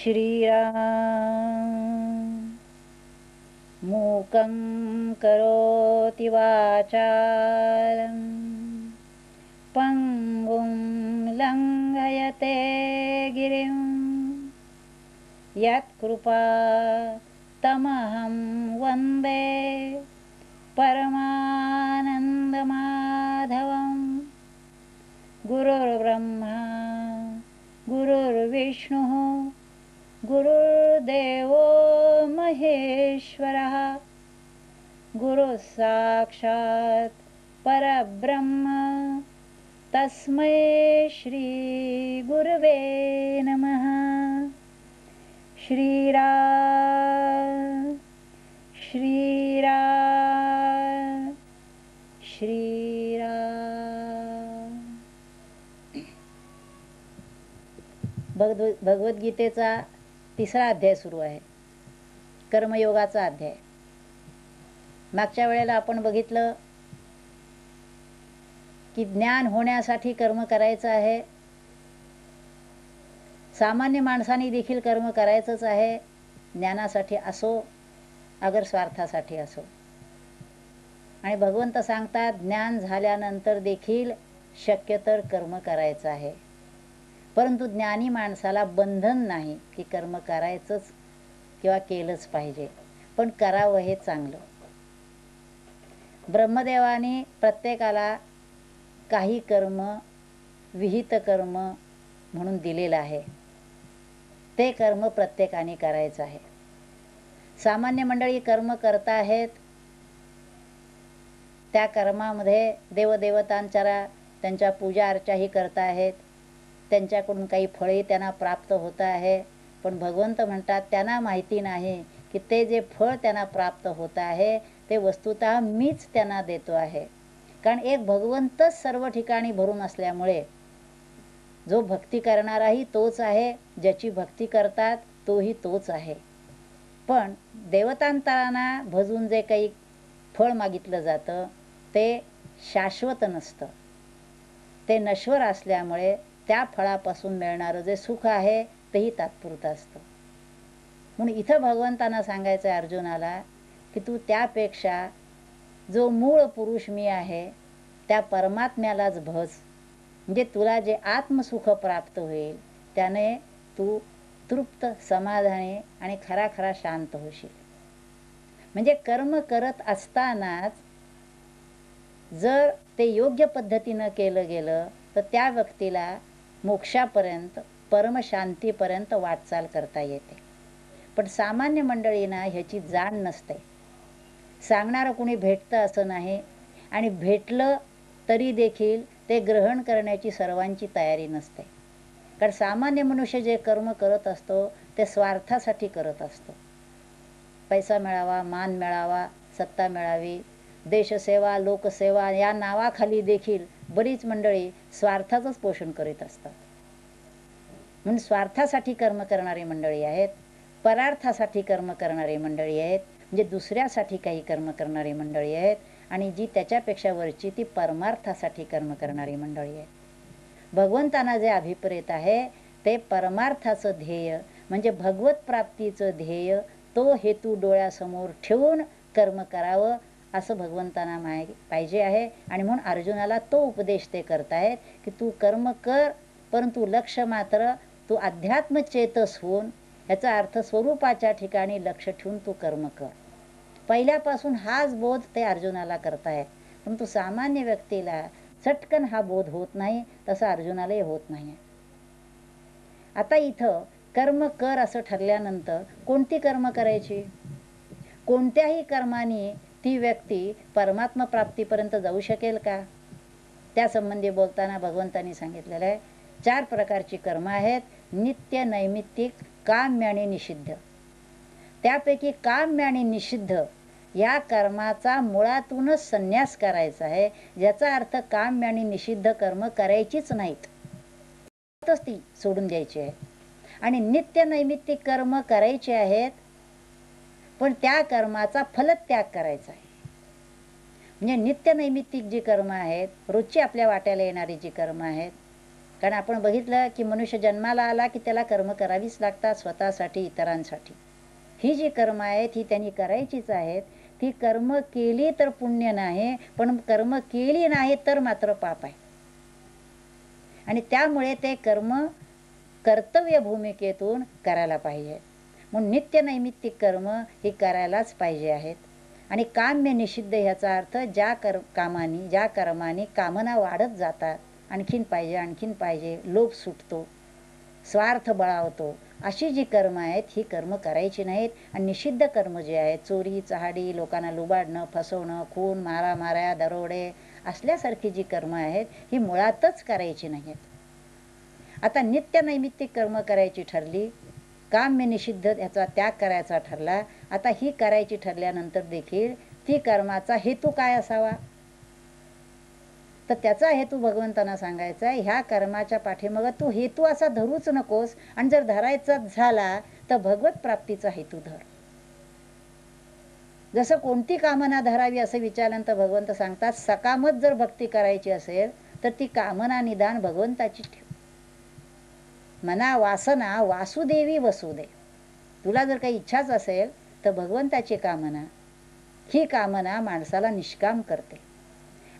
श्रीराम मूकं करोति वाचालं पङ्गुं लङ्घयते गिरिं यत्कृपातमहं वन्दे परमानन्दमाधवं। गुरुर्ब्रह्मा गुरुर्विष्णुः गुरुर्देवो महेश्वरः गुरुः साक्षात् परब्रह्म तस्मै श्री गुरवे नमः। श्रीराम श्रीराम श्रीराम। भगवद्गीतेचा तिसरा अध्याय सुरू आहे, कर्मयोगाचा अध्याय. मागच्या वेळेला आपण बघितलं की ज्ञान होण्यासाठी कर्म करायचं आहे. सामान्य माणसांनी देखील कर्म करायचंच आहे, ज्ञानासाठी असो अगर स्वार्थासाठी असो. आणि भगवंत सांगतात ज्ञान झाल्यानंतर देखील शक्य तर कर्म करायचं आहे, परंतु ज्ञानी माणसाला बंधन नाही की कर्म करायचंच किंवा केलंच पाहिजे, पण करावं हे चांगलं. ब्रह्मदेवाने प्रत्येकाला काही कर्म विहित कर्म म्हणून दिलेलं आहे, ते कर्म प्रत्येकाने करायचं आहे. सामान्य मंडळी कर्म करत आहेत, त्या कर्मामध्ये देवदेवतांच्या त्यांच्या पूजा अर्चाही करत आहेत, त्यांच्याकडून काही फळे त्यांना प्राप्त होत आहे. पण भगवंत म्हणतात त्यांना माहिती नाही की ते जे फळ त्यांना प्राप्त होत आहे ते वस्तुतः मीच त्यांना देतो आहे. कारण एक भगवंतच सर्व ठिकाणी भरून असल्यामुळे जो भक्ती करणाराही तोच आहे, ज्याची भक्ती करतात तोही तोच आहे. पण देवतांतरांना भजून जे काही फळ मागितलं जातं ते शाश्वत नसतं, ते नश्वर असल्यामुळे त्या फळापासून मिळणारं जे सुख आहे तेही तात्पुरतं असतं. म्हणून इथं भगवंतांना सांगायचं आहे अर्जुनाला की तू त्यापेक्षा जो मूळ पुरुष मी आहे त्या परमात्म्यालाच भज, म्हणजे तुला जे आत्मसुख प्राप्त होईल त्याने तू तृप्त समाधानी आणि खरा खरा शांत होशील. म्हणजे कर्म करत असतानाच जर ते योग्य पद्धतीनं केलं गेलं तर त्या व्यक्तीला मोक्षापर्यंत परमशांतीपर्यंत वाटचाल करता येते. पण सामान्य मंडळींना ह्याची जाण नसते. सांगणारं कुणी भेटतं असं नाही, आणि भेटलं तरी देखील ते ग्रहण करण्याची सर्वांची तयारी नसते. कारण सामान्य मनुष्य जे कर्म करत असतो ते स्वार्थासाठी करत असतो. पैसा मिळावा, मान मिळावा, सत्ता मिळावी, देशसेवा लोकसेवा या नावाखाली देखील बरीच मंडळी स्वार्थाचंच पोषण करीत असतात. म्हणून स्वार्थासाठी कर्म करणारी मंडळी आहेत, परार्थासाठी कर्म करणारी मंडळी आहेत, म्हणजे दुसऱ्यासाठी काही कर्म करणारी मंडळी आहेत, आणि जी त्याच्यापेक्षा वरची ती परमार्थासाठी कर्म करणारी मंडळी आहेत. भगवंतांना जे अभिप्रेत आहे ते परमार्थाचं ध्येय म्हणजे भगवत प्राप्तीचं ध्येय, तो हेतू डोळ्यासमोर ठेवून कर्म करावं असं भगवंतांना पाहिजे आहे. आणि म्हणून अर्जुनाला तो उपदेश ते करतायत की तू कर्म कर, परंतु लक्ष मात्र तू अध्यात्म चेतस होऊन, याचा अर्थ स्वरूपाच्या ठिकाणी लक्ष ठेवून तू कर्म कर. पहिल्यापासून हाच बोध ते अर्जुनाला करतायत, परंतु सामान्य व्यक्तीला चटकन हा बोध होत नाही, तसा अर्जुनालाही होत नाही. आता इथं कर्म कर असं ठरल्यानंतर कोणती कर्म करायची? कोणत्याही कर्माने ती व्यक्ती परमात्मा प्राप्तीपर्यंत जाऊ शकेल का? त्या संबंधी बोलताना भगवंतांनी सांगितलेलं आहे 4 प्रकारची कर्म आहेत, नित्य, नैमित्तिक, काम्य आणि निषिद्ध. त्यापैकी काम्य आणि निषिद्ध या कर्माचा मुळातूनच संन्यास करायचा आहे, ज्याचा अर्थ काम्य आणि निषिद्ध कर्म करायचीच नाहीत, ती सोडून द्यायची आहे. आणि नित्य नैमित्तिक कर्म करायचे आहेत, पण त्या कर्माचा फलत्याग करायचा आहे. म्हणजे नित्य नैमित्तिक जी कर्म आहेत, रोजची आपल्या वाट्याला येणारी जी कर्म आहेत, कारण आपण बघितलं की मनुष्य जन्माला आला की त्याला कर्म करावीच लागतात, स्वतःसाठी, इतरांसाठी. ही जी कर्म आहेत ही त्यांनी करायचीच आहेत. ती कर्म केली तर पुण्य नाही, पण कर्म केली नाही तर मात्र पाप आहे. आणि त्यामुळे ते कर्म कर्तव्य भूमिकेतून करायला पाहिजे. म्हणून नित्य नैमित्तिक कर्म ही करायलाच पाहिजे आहेत. आणि काम्य निषिद्ध ह्याचा अर्थ ज्या कामानी, ज्या कर्मानी कामना वाढत जातात, आणखीन पाहिजे, आणखीन पाहिजे, लोभ सुटतो, स्वार्थ बळावतो, अशी जी कर्म आहेत ही कर्म करायची नाहीत. आणि निषिद्ध कर्म जे आहेत, चोरी, चहाडी, लोकांना लुबाडणं, फसवणं, खून, मारामाऱ्या, दरोडे असल्यासारखी जी कर्म आहेत ही मुळातच करायची नाहीत. आता नित्य नैमित्तिक कर्म करायची ठरली, काम्य निषिद्ध याचा त्याग करायचा ठरला. आता ही करायची ठरल्यानंतर देखील ती कर्माचा हेतू काय असावा, तर त्याचा हेतू भगवंतांना सांगायचा आहे. ह्या कर्माच्या पाठीमागं तू हेतू असा धरूच नकोस, आणि जर धरायचा झाला तर भगवत प्राप्तीचा हेतू धर. जसं कोणती कामना धरावी असं विचारल्यानंतर भगवंत सांगतात, सकामच जर भक्ती करायची असेल तर ती कामना निदान भगवंताची ठेव. मना वासना वासुदेवी वसुदे. तुला जर काही इच्छाच असेल तर भगवंताची कामना, ही कामना माणसाला निष्काम करते.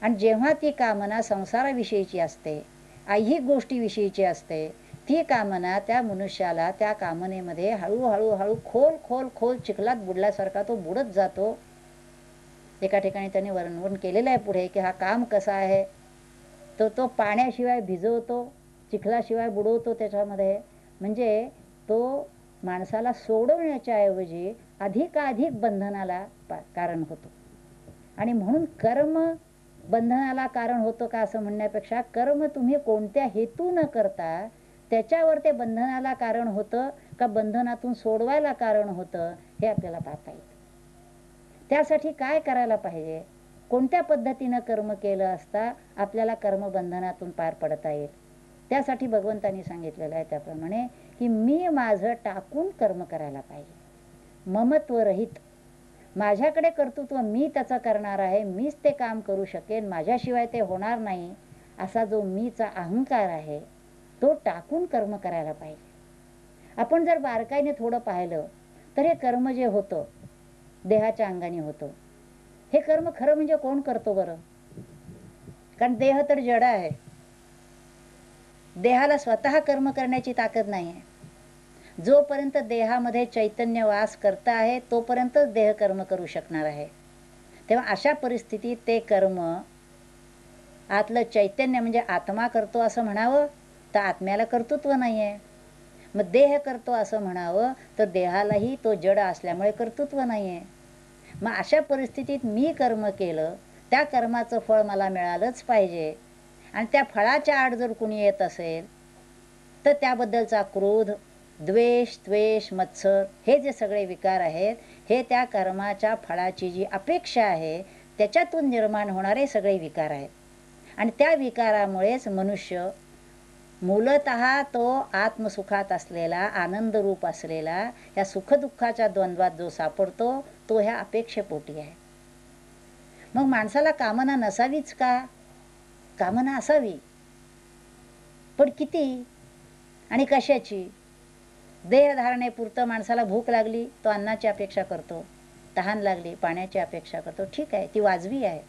आणि जेव्हा ती कामना संसाराविषयीची असते, ऐहिक गोष्टीविषयीची असते, ती कामना त्या मनुष्याला त्या कामनेमध्ये हळूहळू हळू खोल खोल खोल चिखलात बुडल्यासारखा तो बुडत जातो. एका ठिकाणी त्यांनी वर्णन केलेलं आहे पुढे की हा काम कसा आहे, तो पाण्याशिवाय भिजवतो, चिखलाशिवाय बुडवतो त्याच्यामध्ये. म्हणजे तो माणसाला सोडवण्याच्या ऐवजी अधिकाधिक बंधनाला कारण होतो. आणि म्हणून कर्म बंधनाला कारण होतं का असं म्हणण्यापेक्षा, कर्म तुम्ही कोणत्या हेतू न करता त्याच्यावर ते बंधनाला कारण होतं का बंधनातून सोडवायला कारण होतं, हे आपल्याला पाहता येईल. त्यासाठी काय करायला पाहिजे, कोणत्या पद्धतीनं कर्म केलं असता आपल्याला कर्मबंधनातून पार पडता येईल, त्यासाठी भगवंतांनी सांगितलेलं आहे त्याप्रमाणे की मी माझं टाकून कर्म करायला पाहिजे. ममत्वरहित, माझ्याकडे कर्तृत्व मी त्याचं करणार आहे, मीच ते काम करू शकेन, माझ्याशिवाय ते होणार नाही, असा जो मीचा अहंकार आहे तो टाकून कर्म करायला पाहिजे. आपण जर बारकाईने थोडं पाहिलं तर हे कर्म जे होतं देहाच्या अंगाने होतं, हे कर्म खरं म्हणजे कोण करतो बरं? कारण देह तर जड आहे, देहाला स्वतः कर्म करण्याची ताकद नाही आहे. जोपर्यंत देहामध्ये चैतन्य वास करता आहे तोपर्यंतच देह कर्म करू शकणार आहे. तेव्हा अशा परिस्थितीत ते कर्म आतलं चैतन्य म्हणजे आत्मा करतो असं म्हणावं तर आत्म्याला कर्तृत्व नाही आहे. मग देह करतो असं म्हणावं तर देहालाही तो जड असल्यामुळे कर्तृत्व नाही आहे. मग अशा परिस्थितीत मी कर्म केलं, त्या कर्माचं फळ मला मिळालंच पाहिजे. आणि त्या फळाच्या आड जर कुणी येत असेल तर त्याबद्दलचा क्रोध, द्वेष, त्वेष, मत्सर हे जे सगळे विकार आहेत हे त्या कर्माच्या फळाची जी अपेक्षा आहे त्याच्यातून निर्माण होणारे सगळे विकार आहेत. आणि त्या विकारामुळेच मनुष्य मूलतः तो आत्मसुखात असलेला, आनंद रूप असलेला या सुखदुःखाच्या द्वंद्वात जो सापडतो तो ह्या अपेक्षेपोटी आहे. मग माणसाला कामना नसावीच का? कामना असावी, पण किती आणि कशाची? देहधारणेपुरतं माणसाला भूक लागली तो अन्नाची अपेक्षा करतो, तहान लागली पाण्याची अपेक्षा करतो, ठीक आहे, ती वाजवी आहे.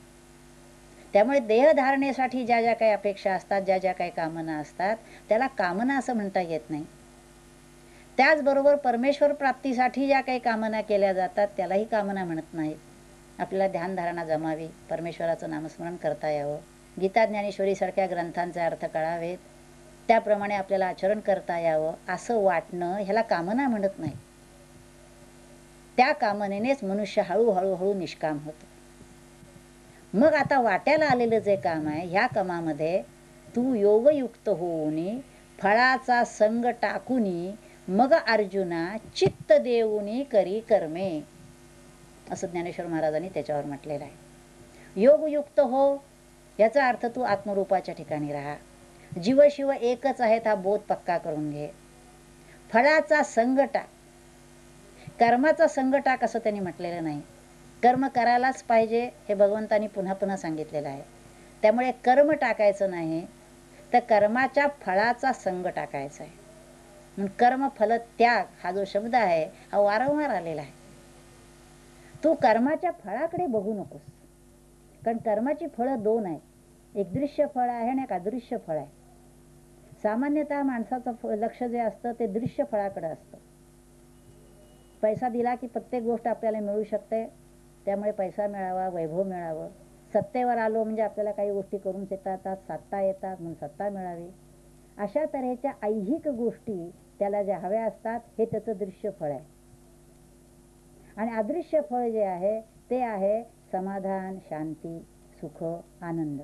त्यामुळे देहधारणेसाठी ज्या ज्या काही अपेक्षा असतात, ज्या ज्या काही कामना असतात त्याला कामना असं म्हणता येत नाही. त्याचबरोबर परमेश्वर प्राप्तीसाठी ज्या काही कामना केल्या जातात त्यालाही कामना म्हणत नाहीत. आपल्याला ध्यानधारणा जमावी, परमेश्वराचं नामस्मरण करता यावं, गीता ज्ञानेश्वरी सारख्या ग्रंथांचे अर्थ कळावेत, त्याप्रमाणे आपल्याला आचरण करता यावं असं वाटणं ह्याला कामना म्हणत नाही. त्या कामनेनेच मनुष्य हळूहळू हळू निष्काम होतो. मग आता वाट्याला आलेलं जे काम आहे ह्या कामामध्ये तू योगयुक्त होऊनी फळाचा संग टाकूनी मग अर्जुना चित्त देऊनी करी कर्मे, असं ज्ञानेश्वर महाराजांनी त्याच्यावर म्हटलेलं आहे. योगयुक्त हो याचा अर्थ तू आत्मरूपाच्या ठिकाणी राहा, जीवशिव एकच आहेत हा बोध पक्का करून घे. फळाचा संग टाक, कर्माचा संग टाक असं त्यांनी म्हटलेलं नाही. कर्म करायलाच पाहिजे हे भगवंतांनी पुन्हा पुन्हा सांगितलेलं आहे. त्यामुळे कर्म टाकायचं नाही, तर कर्माच्या फळाचा संग टाकायचा आहे. म्हणून कर्मफल त्याग हा जो शब्द आहे हा वारंवार आलेला आहे. तू कर्माच्या फळाकडे बघू नकोस, कारण कर्माची फळं दोन आहेत. एक दृश्य फळ आहे आणि एक अदृश्य फळ आहे. सामान्यतः माणसाचं लक्ष जे असतं ते दृश्य फळाकडे असतं. पैसा दिला की प्रत्येक गोष्ट आपल्याला मिळू शकते, त्यामुळे पैसा मिळावा, वैभव मिळावं. सत्तेवर आलो म्हणजे आपल्याला काही गोष्टी करून येतात, सत्ता येतात म्हणून सत्ता मिळावी. अशा तऱ्हेच्या ऐहिक गोष्टी त्याला ज्या हव्या असतात, हे त्याचं दृश्य फळ आहे. आणि अदृश्य फळ जे आहे ते आहे समाधान, शांती, सुख, आनंद.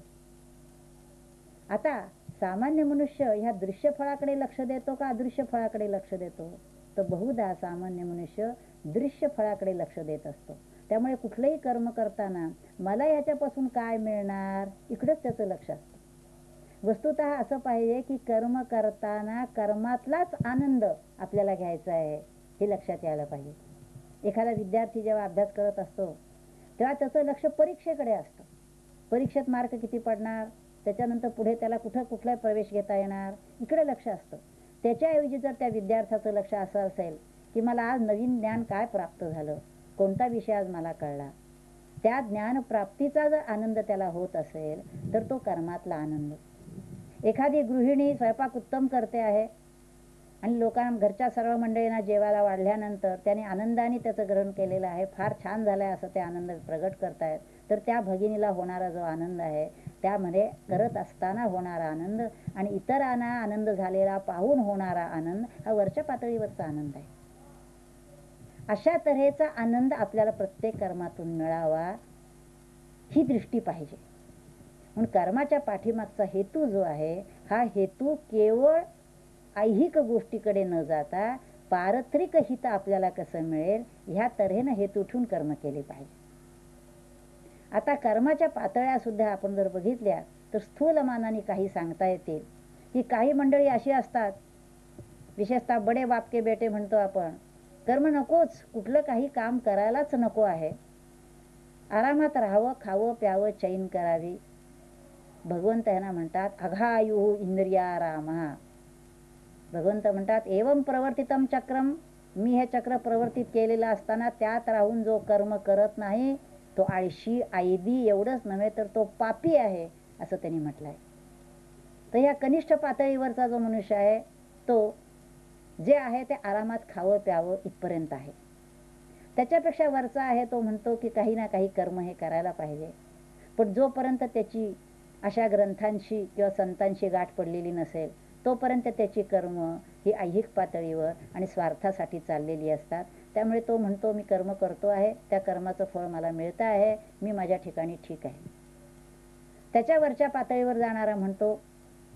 आता सामान्य मनुष्य ह्या दृश्य फळाकडे लक्ष देतो का अदृश्य फळाकडे लक्ष देतो? तर बहुधा सामान्य मनुष्य दृश्य फळाकडे लक्ष देत असतो. त्यामुळे कुठलंही कर्म करताना मला याच्यापासून काय मिळणार, इकडेच त्याचं लक्ष असतं. वस्तुतः असं पाहिजे की कर्म करताना कर्मातलाच आनंद आपल्याला घ्यायचा आहे, हे लक्षात यायला पाहिजे. एखादा विद्यार्थी जेव्हा अभ्यास करत असतो तेव्हा त्याचं लक्ष परीक्षेकडे असतं. परीक्षेत मार्क किती पडणार, त्याच्यानंतर पुढे त्याला कुठला प्रवेश घेता येणार, इकडे लक्ष असतं. त्याच्याऐवजी जर त्या विद्यार्थ्याचं लक्ष असं असेल की मला आज नवीन ज्ञान काय प्राप्त झालं, कोणता विषय आज मला कळला, त्या ज्ञानप्राप्तीचा जर आनंद त्याला होत असेल तर तो कर्मातला आनंद. एखादी गृहिणी स्वयंपाक उत्तम करते आहे आणि घरच्या सर्व मंडळींना जेवायला वाढल्यानंतर त्याने आनंदाने त्याचं ग्रहण केलेलं आहे, फार छान झालं आहे असं ते आनंद प्रगट करतायत, तर त्या भगिनीला होणारा जो आनंद आहे त्यामध्ये करत असताना होणारा आनंद आणि इतरांना आनंद झालेला पाहून होणारा आनंद हा वरच्या पातळीवरचा आनंद आहे. अशा तऱ्हेचा आनंद आपल्याला प्रत्येक कर्मातून मिळावा ही दृष्टी पाहिजे. म्हणून कर्माच्या पाठीमागचा हेतू जो आहे हा हेतू केवळ ऐहिक गोष्टीकडे न जाता पारत्रिक हित आपल्याला कसं मिळेल ह्या तऱ्हेनं हेतू ठेवून कर्म केले पाहिजे. आता कर्माच्या पातळ्या सुद्धा आपण जर बघितल्या तर स्थूलमानाने काही सांगता येतील की काही मंडळी अशी असतात, विशेषतः बडे बाप के बेटे म्हणतो आपण, कर्म नकोच, कुठलं काही काम करायलाच नको आहे, आरामात राहावं, खावं प्यावं, चैन करावी. भगवंत यांना म्हणतात अघायु इंद्रियारामा. भगवंत म्हणतात एवं प्रवर्तितम चक्रम, मी हे चक्र प्रवर्तित केलेलं असताना त्यात राहून जो कर्म करत नाही तो आळशी, आयदी, एवढंच नव्हे तर तो पापी आहे असं त्यांनी म्हटलंय. तर या कनिष्ठ पातळीवरचा जो मनुष्य आहे तो जे आहे ते आरामात खावं प्यावं इथपर्यंत आहे. त्याच्यापेक्षा वरचा आहे तो म्हणतो की काही ना काही कर्म हे करायला पाहिजे, पण जोपर्यंत त्याची अशा ग्रंथांशी किंवा संतांशी गाठ पडलेली नसेल तोपर्यंत त्याची कर्म ही ऐहिक पातळीवर आणि स्वार्थासाठी चाललेली असतात. त्यामुळे तो म्हणतो मी कर्म करतो आहे, त्या कर्माचं फळ मला मिळतं आहे, मी माझ्या ठिकाणी ठीक आहे. त्याच्यावरच्या पातळीवर जाणारा म्हणतो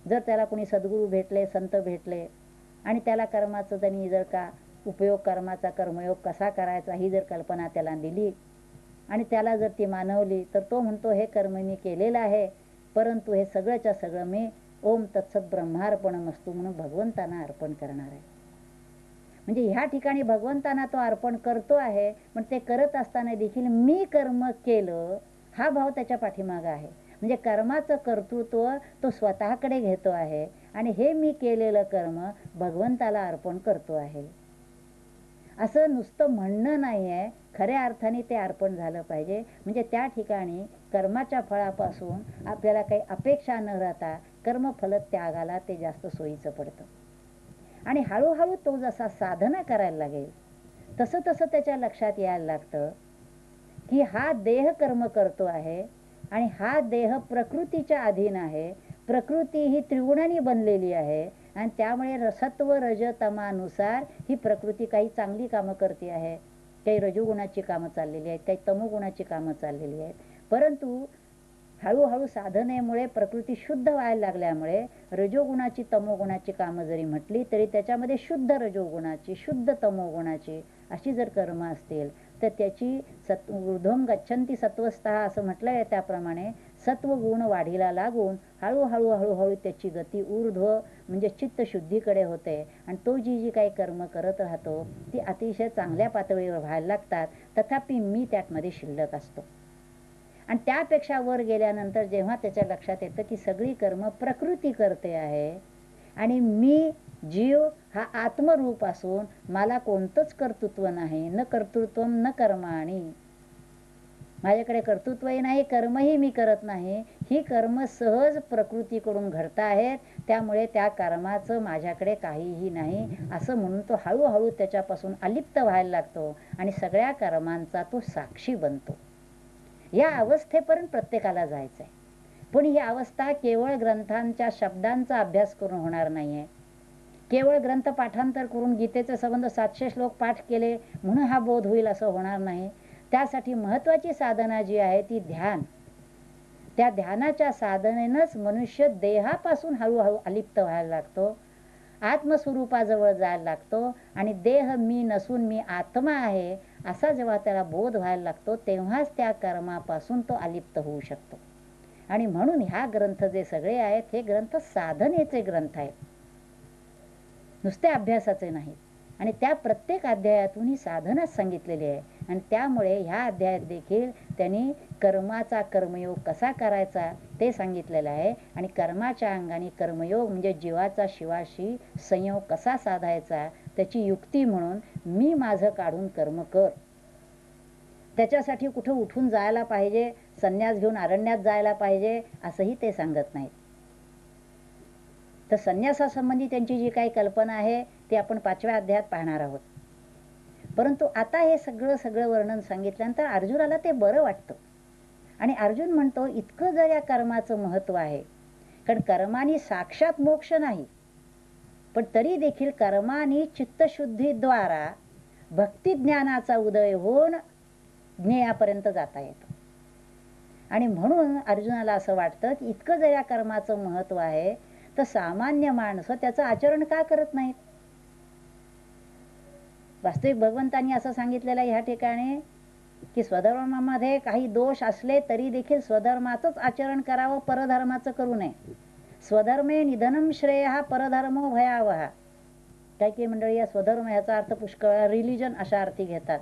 जर त्याला कोणी सद्गुरू भेटले, संत भेटले आणि त्याला कर्माचं त्यांनी जर का उपयोग, कर्माचा कर्मयोग कसा करायचा ही जर कल्पना त्याला दिली आणि त्याला जर ती मानवली तर तो म्हणतो हे कर्म मी केलेलं आहे, परंतु हे सगळंच्या सगळं मी ओम तत्सत ब्रह्मार्पणमस्तु म्हणून भगवंतांना अर्पण करणार आहे. म्हणजे ह्या ठिकाणी भगवंतांना तो अर्पण करतो आहे, पण ते करत असताना देखील मी कर्म केलं हा भाव त्याच्या पाठीमागं आहे. म्हणजे कर्माचं कर्तृत्व तो स्वतःकडे घेतो आहे आणि हे मी केलेलं कर्म भगवंताला अर्पण करतो आहे. असं नुसतं म्हणणं नाही आहे, खऱ्या अर्थाने ते अर्पण झालं पाहिजे. म्हणजे त्या ठिकाणी कर्माच्या फळापासून आपल्याला काही अपेक्षा न राहता कर्मफल त्यागाला ते जास्त सोयीचं पडतं. आणि हळूहळू तो जसा साधना करायला लागेल तसं तसं त्याच्या लक्षात यायला लागतं की हा देह कर्म करतो आहे आणि हा देह प्रकृतीच्या अधीन आहे, प्रकृती ही त्रिगुणांनी बनलेली आहे आणि त्यामुळे सत्व रज तमानुसार ही प्रकृती काही चांगली कामं करते आहे, काही रजोगुणाची कामं चाललेली आहेत, काही तमोगुणाची कामं चाललेली आहेत. परंतु हळूहळू साधनेमुळे प्रकृती शुद्ध व्हायला लागल्यामुळे रजोगुणाची तमोगुणाची कामं जरी म्हटली तरी त्याच्यामध्ये शुद्ध रजोगुणाची, शुद्ध तमोगुणाची अशी जर कर्म असतील तर त्याची ऊर्ध्वं गच्छन्ति सत्वस्थः असं म्हटलं आहे, त्याप्रमाणे सत्वगुण वाढीला लागून हळूहळू हळूहळू त्याची गती ऊर्ध्व म्हणजे चित्तशुद्धीकडे होते आणि तो जी काही कर्म करत राहतो ती अतिशय चांगल्या पातळीवर व्हायला लागतात. तथापि मी त्यातमध्ये शिल्लक असतो आणि त्यापेक्षा वर गेल्यानंतर जेव्हा त्याच्या लक्षात येतं की सगळी कर्म प्रकृती करते आहे आणि मी जीव हा आत्मरूप असून मला कोणतंच कर्तृत्व नाही, न कर्तृत्व न कर्माणी, माझ्याकडे कर्तृत्वही नाही, कर्मही मी करत नाही, ही कर्म सहज प्रकृतीकडून घडत आहेत, त्यामुळे त्या कर्माचं माझ्याकडे काहीही नाही असं म्हणून तो हळूहळू त्याच्यापासून अलिप्त व्हायला लागतो आणि सगळ्या कर्मांचा तो साक्षी बनतो. या अवस्थेपर्यंत प्रत्येकाला जायचं आहे. पण ही अवस्था केवळ ग्रंथांच्या शब्दांचा अभ्यास करून होणार नाहीये. केवळ ग्रंथ पाठांतर करून गीतेचे संबंध 700 श्लोक पाठ केले म्हणून हा बोध होईल असं होणार नाही. त्यासाठी महत्वाची साधना जी आहे ती ध्यान. त्या ध्यानाच्या साधनेनंच मनुष्य देहापासून हळूहळू अलिप्त व्हायला लागतो, आत्मस्वरूपाजवळ जायला लागतो आणि देह मी नसून मी आत्मा आहे असा जेव्हा त्याला बोध व्हायला लागतो तेव्हाच त्या कर्मापासून तो अलिप्त होऊ शकतो. आणि म्हणून ह्या ग्रंथ जे सगळे आहेत हे ग्रंथ साधनेचे ग्रंथ आहेत, नुसते अभ्यासाचे नाहीत. आणि त्या प्रत्येक अध्यायातून ही साधनाच सांगितलेली आहे. आणि त्यामुळे ह्या अध्यायात देखील त्यांनी कर्माचा कर्मयोग कसा करायचा ते सांगितलेलं आहे. आणि कर्माच्या अंगाने कर्मयोग म्हणजे जीवाचा शिवाशी संयोग कसा साधायचा त्याची युक्ती म्हणून मी माझं काढून कर्म कर. त्याच्यासाठी कुठं उठून जायला पाहिजे, संन्यास घेऊन अरण्यात जायला पाहिजे असंही ते सांगत नाहीत. तर संन्यासासंबंधी त्यांची जी काही कल्पना आहे ती आपण 5व्या अध्यायात पाहणार आहोत. परंतु आता हे सगळं वर्णन सांगितल्यानंतर अर्जुनाला ते बरं वाटतं आणि अर्जुन म्हणतो इतकं जर या कर्माचं महत्व आहे, कारण कर्मानी साक्षात मोक्ष नाही पण तरी देखील कर्मानी चित्तशुद्धीद्वारा भक्ती ज्ञानाचा उदय होऊन ज्ञेयापर्यंत जाता येतं. आणि म्हणून अर्जुनाला असं वाटतं की इतकं जर या कर्माचं महत्व आहे तर सामान्य माणसं त्याचं आचरण का करत नाहीत. वास्तविक भगवंतांनी असं सांगितलेलं ह्या ठिकाणी की स्वधर्मामध्ये काही दोष असले तरी देखील स्वधर्माचंच आचरण करावं, परधर्माचं करू नये. स्वधर्मे निधनम श्रेय हा परधर्मो भयावहा. काही मंडळी या स्वधर्म ह्याचा अर्थ पुष्कळ रिलिजन अशा अर्थी घेतात,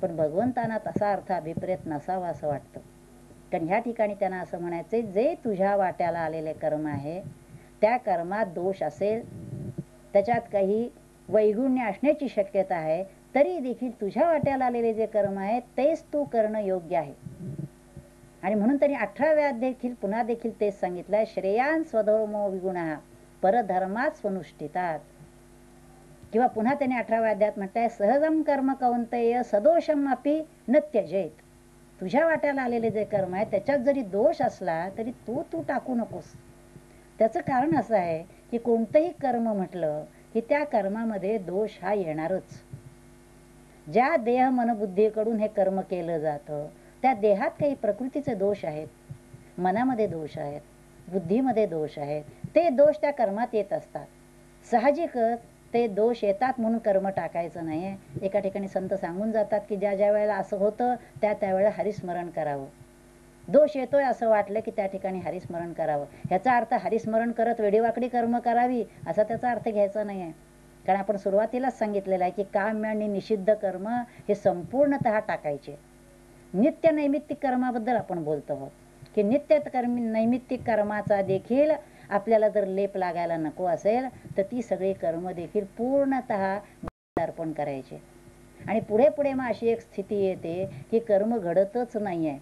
पण भगवंतांना तसा अर्थ अभिप्रेत नसावा असं वाटतं. कारण ह्या ठिकाणी त्यांना असं म्हणायचे जे तुझ्या वाट्याला आलेले कर्म आहे त्या कर्मात दोष असेल, त्याच्यात काही वैगुण्य असण्याची शक्यता आहे, तरी देखील तुझ्या वाट्याला आलेले जे कर्म आहेत तेच तू करणं योग्य आहे. आणि म्हणून त्यांनी 18व्या देखील पुन्हा देखील तेच सांगितलंय, श्रेयान स्वधर्मो विगुणः परधर्मात स्वनुष्ठितात. किंवा पुन्हा त्यांनी 18व्या अध्यायात म्हटलंय सहजम कर्म कौंतेय सदोषम अपि न त्यजेत. तुझ्या वाट्याला आलेले जे कर्म आहे त्याच्यात जरी दोष असला तरी तू टाकू नकोस. त्याचं कारण असं आहे की कोणतंही कर्म म्हटलं की त्या कर्मामध्ये दोष हा येणारच. ज्या देह मनबुद्धीकडून हे कर्म केलं जातं त्या देहात काही प्रकृतीचे दोष आहेत, मनामध्ये दोष आहेत, बुद्धीमध्ये दोष आहेत, ते दोष त्या कर्मात येत असतात. साहजिकच ते दोष येतात म्हणून कर्म टाकायचं नाही. एका ठिकाणी संत सांगून जातात की ज्या ज्या वेळेला असं होतं त्या वेळेला हरिस्मरण करावं. दोष येतोय असं वाटलं की त्या ठिकाणी हरिस्मरण करावं. ह्याचा अर्थ हरिस्मरण करत वेडीवाकडी कर्म करावी असा त्याचा अर्थ घ्यायचा नाही आहे. कारण आपण सुरुवातीलाच सांगितलेलं आहे की काम आणि निषिद्ध कर्म हे संपूर्णतः टाकायचे. नित्य नैमित्तिक कर्माबद्दल आपण बोलतो आहोत की नित्य नैमित्तिक कर्माचा देखील आपल्याला जर लेप लागायला नको असेल तर ती सगळी कर्म देखील पूर्णतः अर्पण करायचे. आणि पुढे पुढे मग अशी एक स्थिती येते की कर्म घडतच नाही आहे,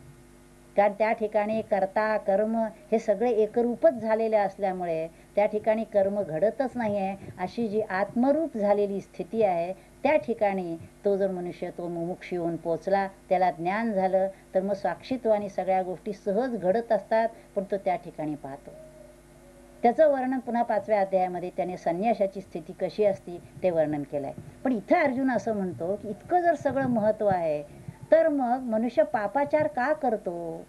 कारण त्या ठिकाणी कर्ता कर्म हे सगळे एकरूपच झालेले असल्यामुळे त्या ठिकाणी कर्म घडतच नाही आहे. अशी जी आत्मरूप झालेली स्थिती आहे त्या ठिकाणी तो जर मनुष्य तो मुमुक्षु येऊन पोचला, त्याला ज्ञान झालं तर मग साक्षीत्वाने सगळ्या गोष्टी सहज घडत असतात, पण तो त्या ठिकाणी पाहतो. त्याचं वर्णन पुन्हा 5व्या अध्यायामध्ये त्याने संन्यासाची स्थिती कशी असती ते वर्णन केलंय. पण इथं अर्जुन असं म्हणतो की इतकं जर सगळं महत्व आहे तर मग मनुष्य पापाचार का करतो.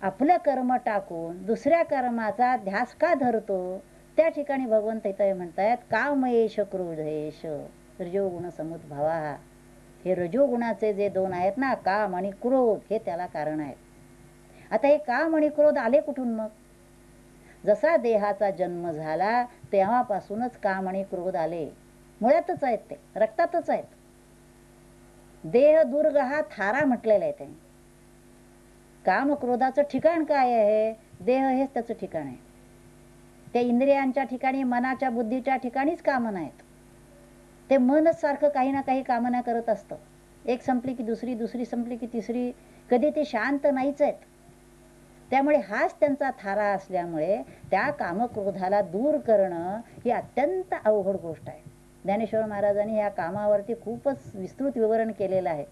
आपलं कर्म टाकून दुसऱ्या कर्माचा ध्यास का धरतो. त्या ठिकाणी भगवंत इथं म्हणतायत कामयेश क्रोधेश रजोगुण समुद्भवा. हे रजोगुणाचे जे दोन आहेत ना, काम आणि क्रोध, हे त्याला कारण आहे. आता हे काम आणि क्रोध आले कुठून. मग जसा देहाचा जन्म झाला तेव्हापासूनच काम आणि क्रोध आले. मुळातच आहेत, ते रक्तातच आहेत. देह दुर्ग हा थारा म्हटलेला आहे त्यांनी. काम क्रोधाचं ठिकाण काय आहे? देह हेच त्याचं ठिकाण आहे. त्या इंद्रियांच्या ठिकाणी, मनाच्या बुद्धीच्या ठिकाणीच कामना आहेत. ते मनच सारखं काही ना काही कामना करत असतं. एक संपली की दुसरी, दुसरी संपली की तिसरी, कधी ते शांत नाहीच आहेत. त्यामुळे हाच त्यांचा थारा असल्यामुळे त्या कामक्रोधाला दूर करणं ही अत्यंत अवघड गोष्ट आहे. ज्ञानेश्वर महाराजांनी या कामावरती खूपच विस्तृत विवरण केलेलं आहे.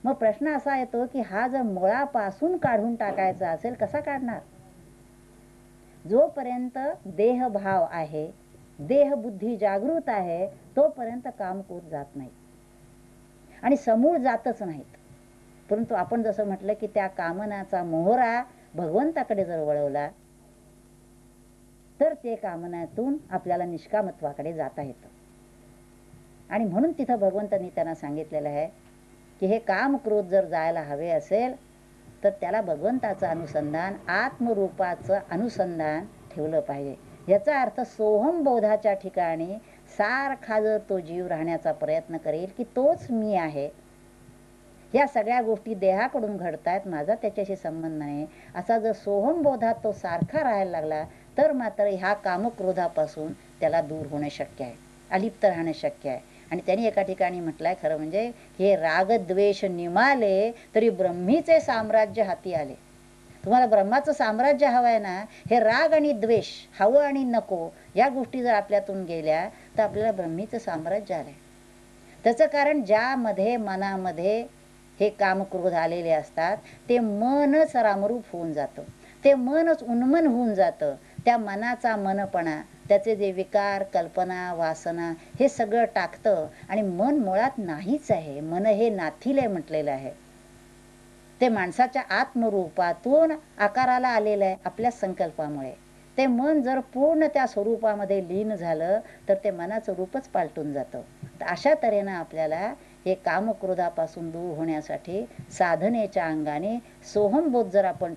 मग प्रश्न असा येतो की हा जर मुळापासून काढून टाकायचा असेल, कसा काढणार? जोपर्यंत देहभाव आहे, देहबुद्धी जागृत आहे, तोपर्यंत कामक्रोध जात नाही आणि समूळ जातच नाहीत. परंतु आपण जसं म्हटलं की त्या कामनाचा मोहरा भगवंताकडे जर वळवला तर ते कामनातून आपल्याला निष्कामत्वाकडे जाता येतं. आणि म्हणून तिथं भगवंतांनी त्यांना सांगितलेलं आहे की हे काम क्रोध जर जायला हवे असेल तर त्याला भगवंताचं अनुसंधान, आत्मरूपाचं अनुसंधान ठेवलं पाहिजे. याचा अर्थ सोहम बोधाच्या ठिकाणी सारखा जर तो जीव राहण्याचा प्रयत्न करेल की तोच मी आहे, या सगळ्या गोष्टी देहाकडून घडतायत, माझा त्याच्याशी संबंध नाही, असा जर सोहम बोधात तो सारखा राहायला लागला तर मात्र ह्या कामक्रोधापासून त्याला दूर होणे शक्य आहे, अलिप्त राहणे शक्य आहे. आणि त्यांनी एका ठिकाणी म्हटलंय, खरं म्हणजे हे रागद्वेष निमाले तरी ब्रह्मीचे साम्राज्य हाती आले. तुम्हाला ब्रह्माचं साम्राज्य हवं आहे ना, हे राग आणि द्वेष, हवं आणि नको, या गोष्टी जर आपल्यातून गेल्या तर आपल्याला ब्रह्मीचं साम्राज्य आलंय. त्याचं कारण ज्यामध्ये मनामध्ये हे कामक्रोध आलेले असतात ते मनच रामरूप होऊन जातं, ते मनच उन्मन होऊन जातं. त्या मनाचा मनपणा, त्याचे जे विकार, कल्पना, वासना हे सगळं टाकतं आणि मन मुळात नाहीच आहे. मन हे नाथिले म्हटलेलं आहे. ते माणसाच्या आत्मरूपातून आकाराला आलेलं आहे आपल्या संकल्पामुळे. ते मन जर पूर्ण त्या स्वरूपामध्ये लीन झालं तर ते मनाचं रूपच पालटून जातं. तर अशा तऱ्हेनं आपल्याला हे कामक्रोधापासून दूर होण्यासाठी साधनेच्या अंगाने सोहमबोध जर आपण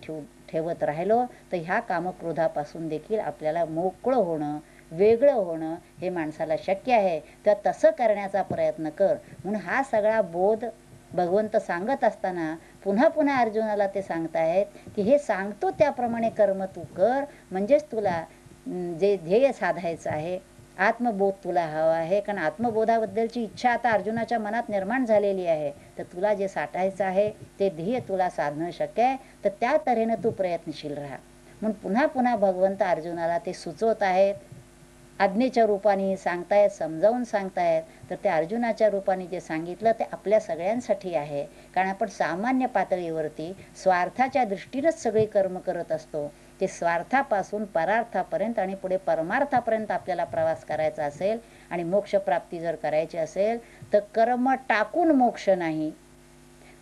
ठेवत राहिलो तर ह्या कामक्रोधापासून देखील आपल्याला मोकळं होणं, वेगळं होणं हे माणसाला शक्य आहे. तर तसं करण्याचा प्रयत्न कर. म्हणून हा सगळा बोध भगवंत सांगत असताना पुन्हा पुन्हा अर्जुनाला ते सांगतायत की हे सांगतो त्याप्रमाणे कर्म तू कर, म्हणजेच तुला जे ध्येय साधायचं आहे, आत्मबोध तुला हवा आहे. कारण आत्मबोधाबद्दलची इच्छा आता अर्जुनाच्या मनात निर्माण झालेली आहे. तर तुला जे साठायचं आहे ते ध्येय तुला साधणं शक्य आहे. तर त्या तऱ्हेनं तू प्रयत्नशील राहा. म्हणून पुन्हा पुन्हा भगवंत अर्जुनाला ते सुचवत आहेत, आज्ञेच्या रूपाने सांगतायत, समजावून सांगतायत. तर त्या अर्जुनाच्या रूपाने जे सांगितलं ते आपल्या सगळ्यांसाठी आहे. कारण आपण सामान्य पातळीवरती स्वार्थाच्या दृष्टीनंच सगळे कर्म करत असतो. ते स्वार्थापासून परार्थापर्यंत आणि पुढे परमार्थापर्यंत आपल्याला प्रवास करायचा असेल आणि मोक्षप्राप्ती जर करायची असेल तर कर्म टाकून मोक्ष नाही,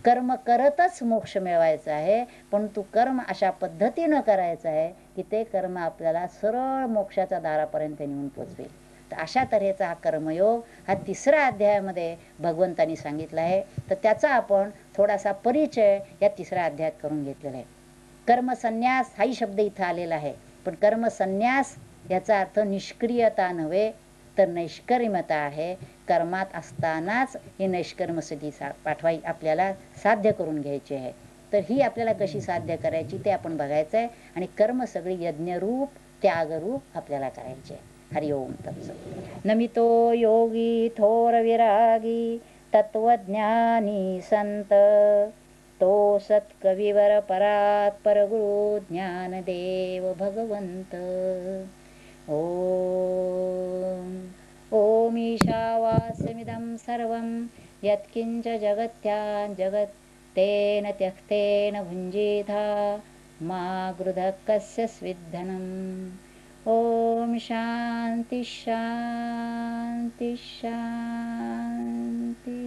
कर्म करतच मोक्ष मिळवायचा आहे. पण तू कर्म अशा पद्धतीनं करायचं आहे की ते कर्म आपल्याला सरळ मोक्षाच्या दारापर्यंत नेऊन पोचवेल. तर अशा तऱ्हेचा हा कर्मयोग हा 3ऱ्या अध्यायामध्ये भगवंतांनी सांगितला आहे. तर त्याचा आपण थोडासा परिचय या 3ऱ्या अध्यायात करून घेतलेला आहे. कर्मसन्यास हाही शब्द इथं आलेला आहे. पण कर्मसन्यास याचा अर्थ निष्क्रियता नव्हे तर नैष्कर्म्यता आहे. कर्मात असतानाच हे नैष्कर्म सिद्धी पाठवाई आपल्याला साध्य करून घ्यायची आहे. तर ही आपल्याला कशी साध्य करायची ते आपण बघायचं आहे. आणि कर्म सगळी यज्ञरूप, त्यागरूप आपल्याला करायचे आहे. हरि ओम तत्सत. नमितो योगी थोर विरागी तत्वज्ञानी संत, तो सत्कविवर परात परगुरु ज्ञानदेव भगवंत. ओम ओम ईशावास्यमिदं सर्वं यत्किंच जगत्यां जगत् तेन त्यक्तेन भुञ्जीथा मा गृधः कस्य स्विद्धनम्. ओम शांति शांति शांति.